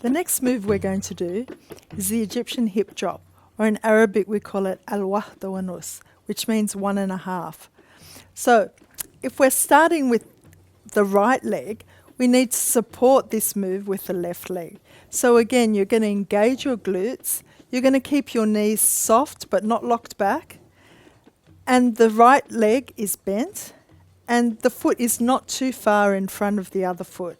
The next move we're going to do is the Egyptian hip drop, or in Arabic we call it al-wahda wa nus, which means 1.5. So if we're starting with the right leg, we need to support this move with the left leg. So again, you're going to engage your glutes, you're going to keep your knees soft but not locked back, and the right leg is bent, and the foot is not too far in front of the other foot.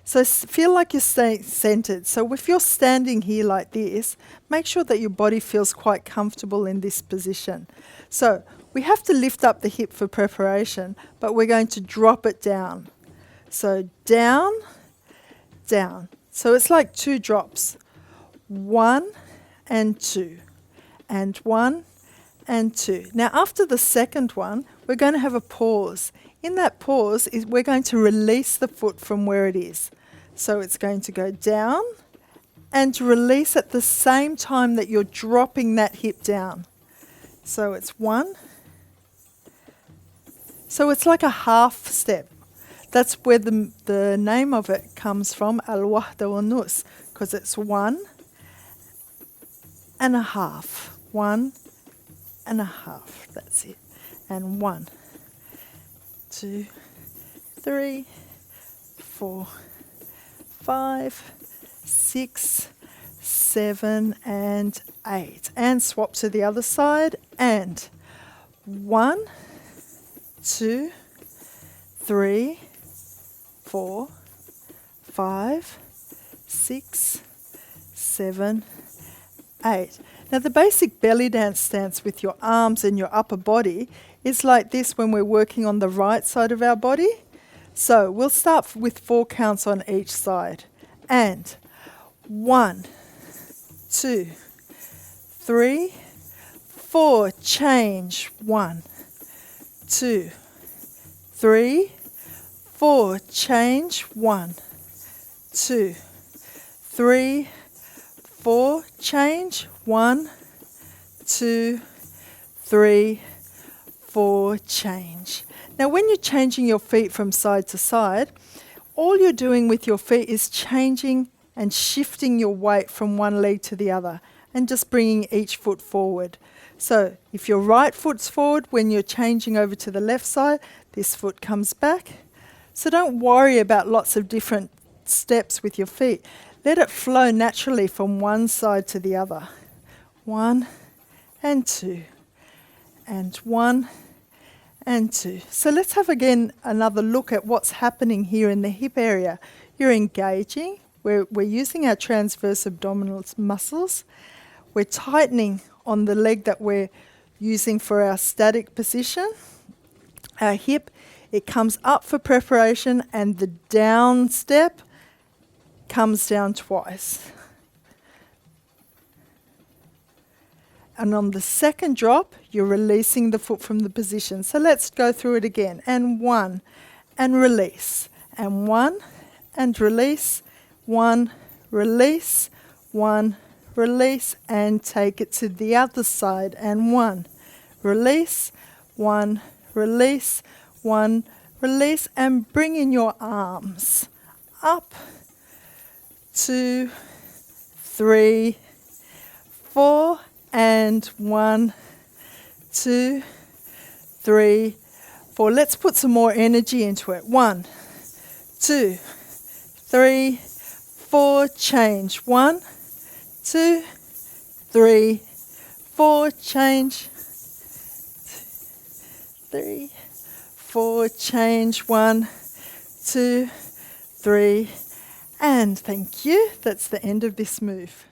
So feel like you're staying centered. So if you're standing here like this, make sure that your body feels quite comfortable in this position. So we have to lift up the hip for preparation, but we're going to drop it down. So down, down. So it's like 2 drops. 1 and 2, and 1 and 2. Now after the second one, we're going to have a pause. In that pause, we're going to release the foot from where it is. So it's going to go down and release at the same time that you're dropping that hip down. So it's 1. So it's like a half step. That's where the name of it comes from, al-wahda wa nus, because it's 1.5. 1.5. That's it. And 1, 2, 3, 4, 5, 6, 7, and 8. And swap to the other side. And 1, 2, 3, 4, 5, 6, 7, 8. Now the basic belly dance stance with your arms and your upper body is like this when we're working on the right side of our body. So we'll start with 4 counts on each side. And 1, 2, 3, 4. Change. 1, 2, 3, 4. Change. 1, 2, 3, 4. Change. 1, 2, 3, 4. Change. Now when you're changing your feet from side to side, all you're doing with your feet is changing and shifting your weight from one leg to the other and just bringing each foot forward. So if your right foot's forward, when you're changing over to the left side, this foot comes back. So don't worry about lots of different steps with your feet. Let it flow naturally from one side to the other. 1 and 2, and 1 and 2. So let's have again another look at what's happening here in the hip area. You're engaging. We're using our transverse abdominal muscles. We're tightening on the leg that we're using for our static position. Our hip, it comes up for preparation, and the down step comes down twice. And on the second drop, you're releasing the foot from the position. So let's go through it again. And 1, and release. And 1, and release. 1, release. 1, release. And take it to the other side. And 1, release. 1, release. 1, release. And bring in your arms up. 2, 3, 4. And 1, 2, 3, 4. Let's put some more energy into it. 1, 2, 3, 4. Change. 1, 2, 3, 4. Change. 3, 4. Change. 1, 2, 3. And thank you. That's the end of this move.